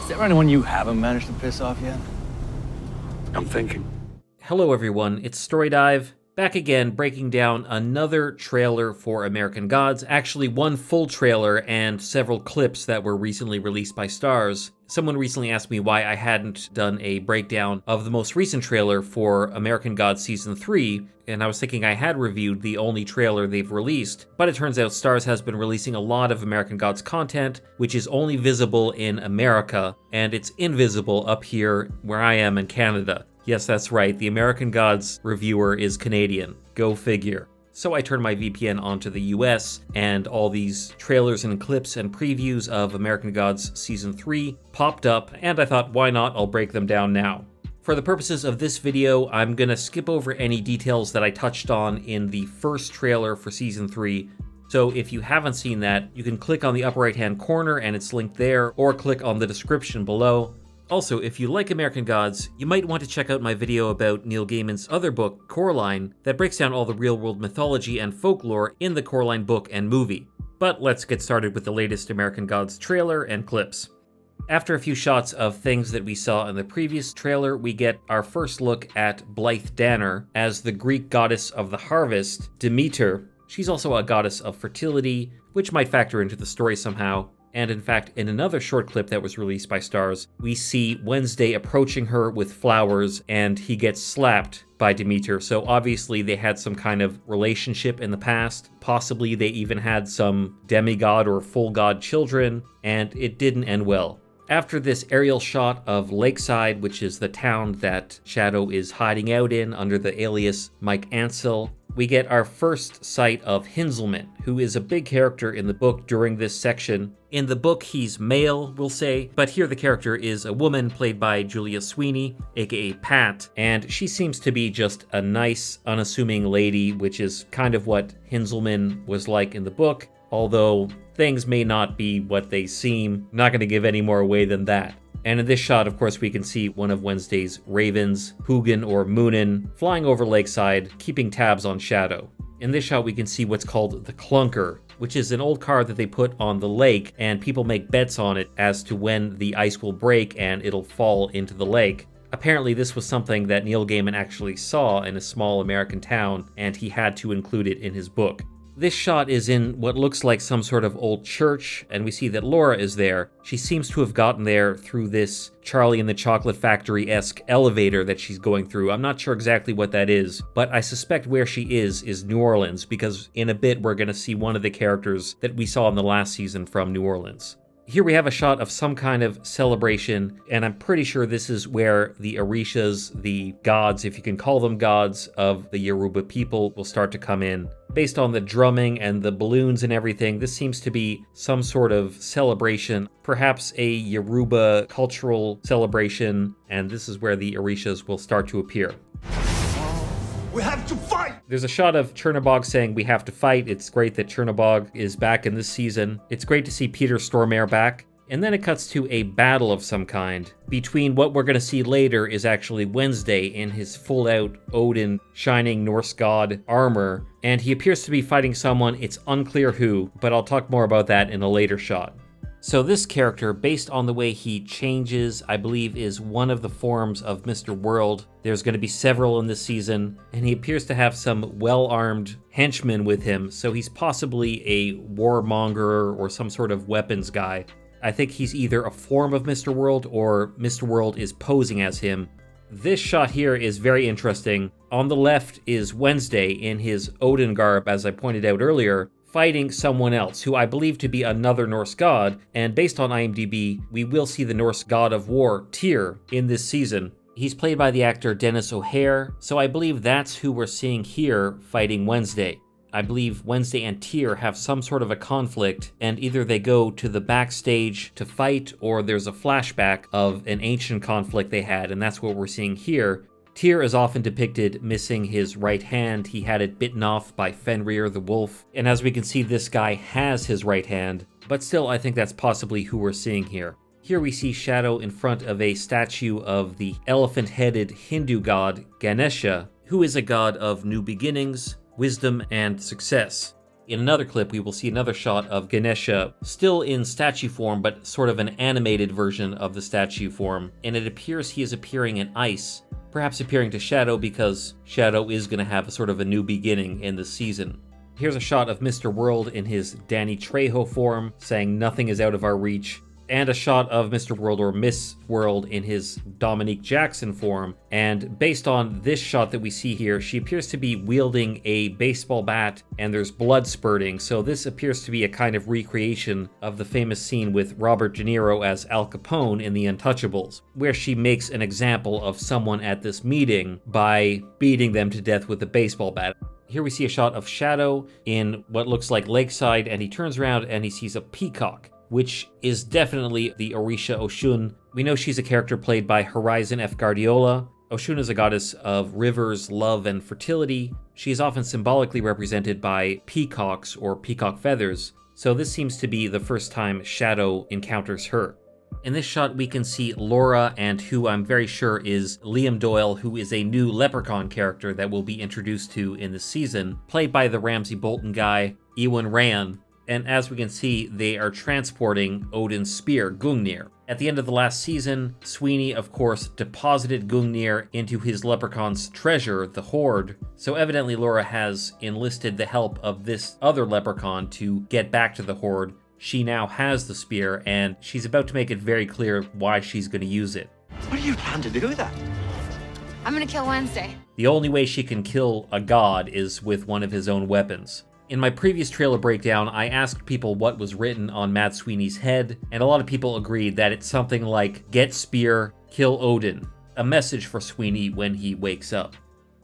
there anyone you haven't managed to piss off yet? I'm thinking. Hello everyone, it's Story Dive, back again breaking down another trailer for American Gods, actually one full trailer and several clips that were recently released by Starz. Someone recently asked me why I hadn't done a breakdown of the most recent trailer for American Gods Season 3, and I was thinking I had reviewed the only trailer they've released, but it turns out Starz has been releasing a lot of American Gods content, which is only visible in America, and it's invisible up here where I am in Canada. Yes, that's right, the American Gods reviewer is Canadian. Go figure. So I turned my VPN onto the US, and all these trailers and clips and previews of American Gods Season 3 popped up, and I thought, why not? I'll break them down now. For the purposes of this video, I'm gonna skip over any details that I touched on in the first trailer for Season 3. So if you haven't seen that, you can click on the upper right-hand corner and it's linked there, or click on the description below. Also, if you like American Gods, you might want to check out my video about Neil Gaiman's other book, Coraline, that breaks down all the real-world mythology and folklore in the Coraline book and movie. But let's get started with the latest American Gods trailer and clips. After a few shots of things that we saw in the previous trailer, we get our first look at Blythe Danner as the Greek goddess of the harvest, Demeter. She's also a goddess of fertility, which might factor into the story somehow. And in fact, in another short clip that was released by Starz, we see Wednesday approaching her with flowers and he gets slapped by Demeter. So obviously they had some kind of relationship in the past. Possibly they even had some demigod or full god children, and it didn't end well. After this aerial shot of Lakeside, which is the town that Shadow is hiding out in under the alias Mike Ansel, we get our first sight of Hinzelman, who is a big character in the book during this section. In the book, he's male, we'll say, but here the character is a woman played by Julia Sweeney, aka Pat, and she seems to be just a nice, unassuming lady, which is kind of what Hinzelman was like in the book, although things may not be what they seem. I'm not going to give any more away than that. And in this shot, of course, we can see one of Wednesday's ravens, Hugin or Moonin, flying over Lakeside, keeping tabs on Shadow. In this shot, we can see what's called the Clunker, which is an old car that they put on the lake, and people make bets on it as to when the ice will break and it'll fall into the lake. Apparently, this was something that Neil Gaiman actually saw in a small American town, and he had to include it in his book. This shot is in what looks like some sort of old church, and we see that Laura is there. She seems to have gotten there through this Charlie and the Chocolate Factory-esque elevator that she's going through. I'm not sure exactly what that is, but I suspect where she is New Orleans, because in a bit we're going to see one of the characters that we saw in the last season from New Orleans. Here we have a shot of some kind of celebration, and I'm pretty sure this is where the Orishas, the gods, if you can call them gods, of the Yoruba people will start to come in. Based on the drumming and the balloons and everything, this seems to be some sort of celebration, perhaps a Yoruba cultural celebration, and this is where the Orishas will start to appear. We have to fight! There's a shot of Chernabog saying we have to fight. It's great that Chernabog is back in this season. It's great to see Peter Stormare back. And then it cuts to a battle of some kind. Between what we're going to see later is actually Wednesday in his full-out Odin shining Norse god armor, and he appears to be fighting someone. It's unclear who, but I'll talk more about that in a later shot. So this character, based on the way he changes, I believe is one of the forms of Mr. World. There's going to be several in this season, and he appears to have some well-armed henchmen with him, so he's possibly a warmonger or some sort of weapons guy. I think he's either a form of Mr. World or Mr. World is posing as him. This shot here is very interesting. On the left is Wednesday in his Odin garb, as I pointed out earlier, fighting someone else, who I believe to be another Norse god, and based on IMDb, we will see the Norse god of war, Tyr, in this season. He's played by the actor Dennis O'Hare, so I believe that's who we're seeing here fighting Wednesday. I believe Wednesday and Tyr have some sort of a conflict, and either they go to the backstage to fight, or there's a flashback of an ancient conflict they had, and that's what we're seeing here. Tyr is often depicted missing his right hand. He had it bitten off by Fenrir the wolf. And as we can see, this guy has his right hand. But still, I think that's possibly who we're seeing here. Here we see Shadow in front of a statue of the elephant-headed Hindu god Ganesha, who is a god of new beginnings, wisdom, and success. In another clip, we will see another shot of Ganesha, still in statue form, but sort of an animated version of the statue form, and it appears he is appearing in ice, perhaps appearing to Shadow because Shadow is going to have a sort of a new beginning in this season. Here's a shot of Mr. World in his Danny Trejo form, saying nothing is out of our reach, and a shot of Mr. World or Miss World in his Dominique Jackson form. And based on this shot that we see here, she appears to be wielding a baseball bat and there's blood spurting. So this appears to be a kind of recreation of the famous scene with Robert De Niro as Al Capone in The Untouchables, where she makes an example of someone at this meeting by beating them to death with a baseball bat. Here we see a shot of Shadow in what looks like Lakeside, and he turns around and he sees a peacock, which is definitely the Orisha Oshun. We know she's a character played by Horizon F. Guardiola. Oshun is a goddess of rivers, love, and fertility. She is often symbolically represented by peacocks or peacock feathers, so this seems to be the first time Shadow encounters her. In this shot, we can see Laura, and who I'm very sure is Liam Doyle, who is a new Leprechaun character that we'll be introduced to in the season, played by the Ramsay Bolton guy, Ewan Ryan. And as we can see, they are transporting Odin's spear, Gungnir. At the end of the last season, Sweeney, of course, deposited Gungnir into his leprechaun's treasure, the Hoard. So evidently Laura has enlisted the help of this other leprechaun to get back to the Hoard. She now has the spear, and she's about to make it very clear why she's going to use it. What do you plan to do with that? I'm gonna kill Wednesday. The only way she can kill a god is with one of his own weapons. In my previous trailer breakdown, I asked people what was written on Mad Sweeney's head, and a lot of people agreed that it's something like, "Get spear, kill Odin," a message for Sweeney when he wakes up.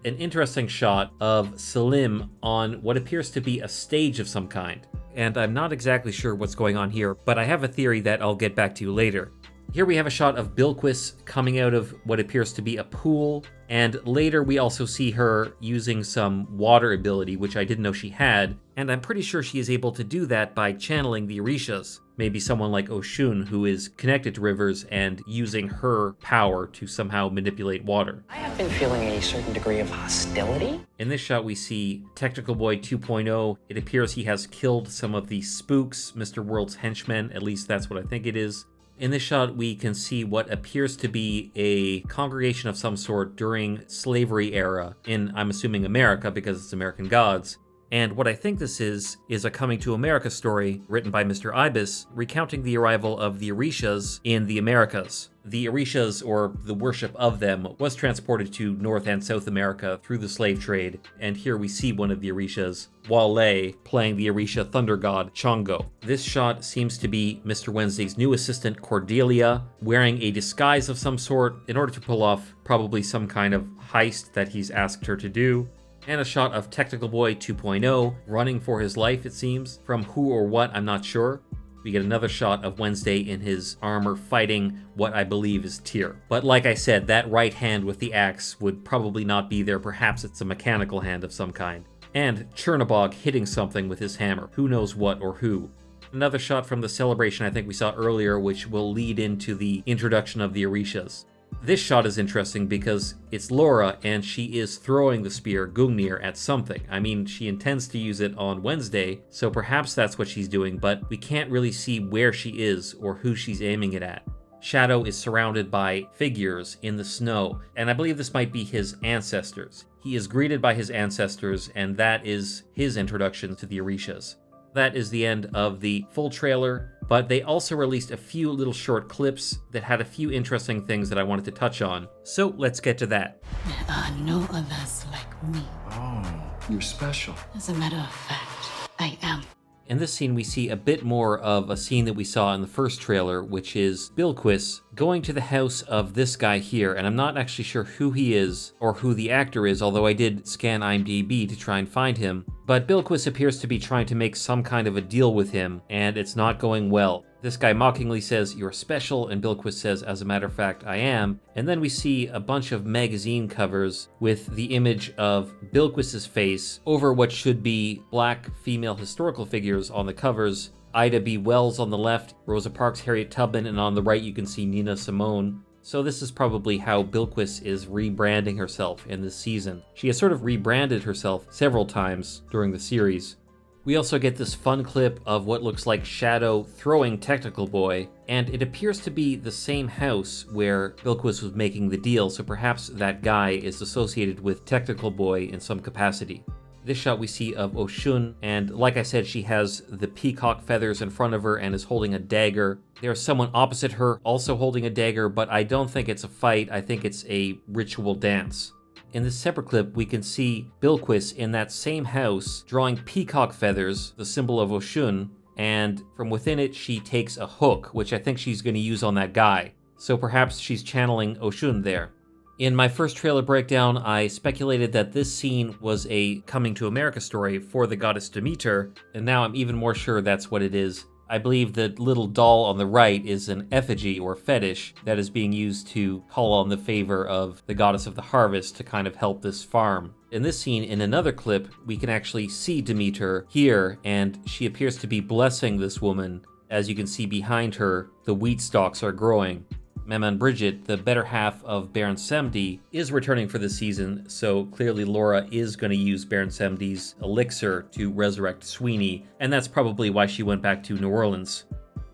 An interesting shot of Selim on what appears to be a stage of some kind, and I'm not exactly sure what's going on here, but I have a theory that I'll get back to you later. Here we have a shot of Bilquis coming out of what appears to be a pool, and later we also see her using some water ability, which I didn't know she had, and I'm pretty sure she is able to do that by channeling the Orishas. Maybe someone like Oshun, who is connected to rivers and using her power to somehow manipulate water. I have been feeling a certain degree of hostility. In this shot we see Technical Boy 2.0. It appears he has killed some of the spooks, Mr. World's henchmen, at least that's what I think it is. In this shot, we can see what appears to be a congregation of some sort during slavery era in, I'm assuming, America, because it's American Gods. And what I think this is a Coming to America story written by Mr. Ibis, recounting the arrival of the Orishas in the Americas. The Orishas, or the worship of them, was transported to North and South America through the slave trade, and here we see one of the Orishas, Wale, playing the Orisha thunder god Chongo. This shot seems to be Mr. Wednesday's new assistant Cordelia, wearing a disguise of some sort in order to pull off probably some kind of heist that he's asked her to do. And a shot of Technical Boy 2.0, running for his life, it seems. From who or what, I'm not sure. We get another shot of Wednesday in his armor fighting what I believe is Tyr. But like I said, that right hand with the axe would probably not be there. Perhaps it's a mechanical hand of some kind. And Chernobog hitting something with his hammer. Who knows what or who. Another shot from the celebration I think we saw earlier, which will lead into the introduction of the Orishas. This shot is interesting because it's Laura and she is throwing the spear, Gungnir, at something. I mean, she intends to use it on Wednesday, so perhaps that's what she's doing, but we can't really see where she is or who she's aiming it at. Shadow is surrounded by figures in the snow, and I believe this might be his ancestors. He is greeted by his ancestors, and that is his introduction to the Orishas. That is the end of the full trailer, but they also released a few little short clips that had a few interesting things that I wanted to touch on. So let's get to that. There are no others like me. Oh, you're special. As a matter of fact, I am. In this scene, we see a bit more of a scene that we saw in the first trailer, which is Bilquis going to the house of this guy here, and I'm not actually sure who he is or who the actor is, although I did scan IMDb to try and find him. But Bilquis appears to be trying to make some kind of a deal with him, and it's not going well. This guy mockingly says, "You're special," and Bilquis says, "As a matter of fact, I am." And then we see a bunch of magazine covers with the image of Bilquis's face over what should be black female historical figures on the covers. Ida B. Wells on the left, Rosa Parks, Harriet Tubman, and on the right you can see Nina Simone. So this is probably how Bilquis is rebranding herself in this season. She has sort of rebranded herself several times during the series. We also get this fun clip of what looks like Shadow throwing Technical Boy, and it appears to be the same house where Bilquis was making the deal, so perhaps that guy is associated with Technical Boy in some capacity. This shot we see of Oshun, and like I said, she has the peacock feathers in front of her and is holding a dagger. There's someone opposite her also holding a dagger, but I don't think it's a fight, I think it's a ritual dance. In this separate clip, we can see Bilquis in that same house drawing peacock feathers, the symbol of Oshun, and from within it she takes a hook, which I think she's going to use on that guy. So perhaps she's channeling Oshun there. In my first trailer breakdown, I speculated that this scene was a coming to America story for the goddess Demeter, and now I'm even more sure that's what it is. I believe the little doll on the right is an effigy or fetish that is being used to call on the favor of the goddess of the harvest to kind of help this farm. In this scene, in another clip, we can actually see Demeter here, and she appears to be blessing this woman. As you can see behind her, the wheat stalks are growing. Maman Bridget, the better half of Baron Samedi, is returning for this season, so clearly Laura is going to use Baron Samedi's elixir to resurrect Sweeney, and that's probably why she went back to New Orleans.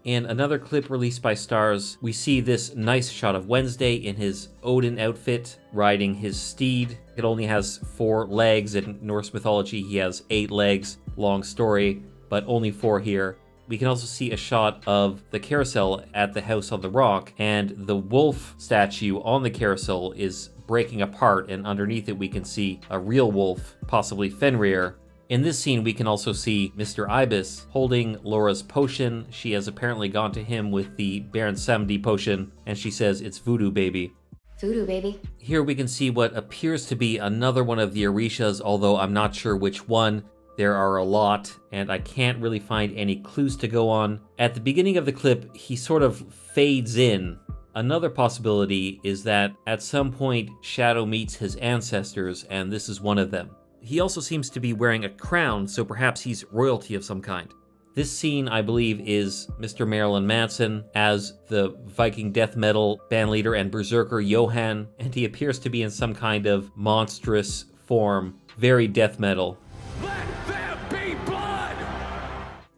In another clip released by Starz, we see this nice shot of Wednesday in his Odin outfit, riding his steed. It only has 4 legs. In Norse mythology, he has 8 legs. Long story, but only 4 here. We can also see a shot of the carousel at the house on the rock, and the wolf statue on the carousel is breaking apart, and underneath it we can see a real wolf, possibly Fenrir. In this scene, we can also see Mr. Ibis holding Laura's potion. She has apparently gone to him with the Baron Samedi potion, and she says it's voodoo, baby. Voodoo, baby. Here we can see what appears to be another one of the Orishas, although I'm not sure which one. There are a lot, and I can't really find any clues to go on. At the beginning of the clip, he sort of fades in. Another possibility is that at some point, Shadow meets his ancestors, and this is one of them. He also seems to be wearing a crown, so perhaps he's royalty of some kind. This scene, I believe, is Mr. Marilyn Manson as the Viking death metal bandleader and berserker Johan, and he appears to be in some kind of monstrous form, very death metal.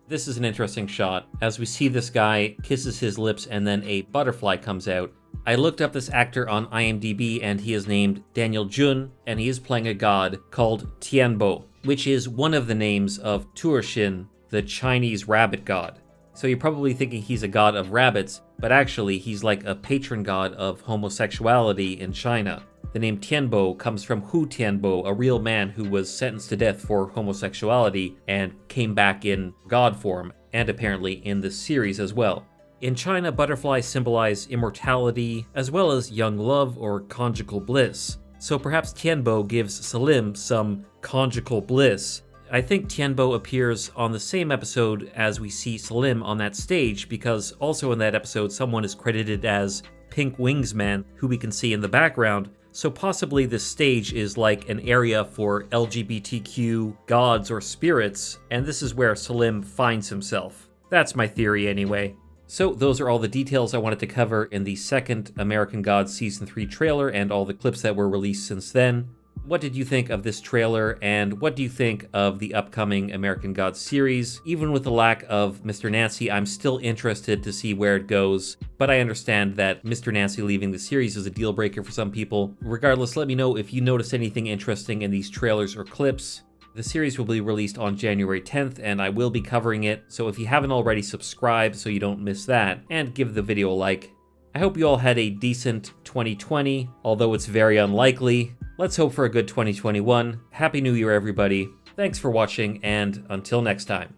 This is an interesting shot. As we see this guy kisses his lips and then a butterfly comes out. I looked up this actor on IMDb and he is named Daniel Jun, and he is playing a god called Tianbo, which is one of the names of Turshin, the Chinese rabbit god. So you're probably thinking he's a god of rabbits, but actually he's like a patron god of homosexuality in China. The name Tianbo comes from Hu Tianbo, a real man who was sentenced to death for homosexuality and came back in god form, and apparently in the series as well. In China, butterflies symbolize immortality, as well as young love or conjugal bliss. So perhaps Tianbo gives Selim some conjugal bliss. I think Tianbo appears on the same episode as we see Selim on that stage, because also in that episode someone is credited as Pink Wings Man, who we can see in the background. So possibly this stage is like an area for LGBTQ gods or spirits, and this is where Selim finds himself. That's my theory anyway. So those are all the details I wanted to cover in the second American Gods Season 3 trailer and all the clips that were released since then. What did you think of this trailer, and what do you think of the upcoming American Gods series? Even with the lack of Mr. Nancy, I'm still interested to see where it goes, but I understand that Mr. Nancy leaving the series is a deal breaker for some people. Regardless, let me know if you noticed anything interesting in these trailers or clips. The series will be released on January 10th, and I will be covering it, so if you haven't already, subscribe so you don't miss that, and give the video a like. I hope you all had a decent 2020, although it's very unlikely. Let's hope for a good 2021. Happy New Year, everybody. Thanks for watching, and until next time.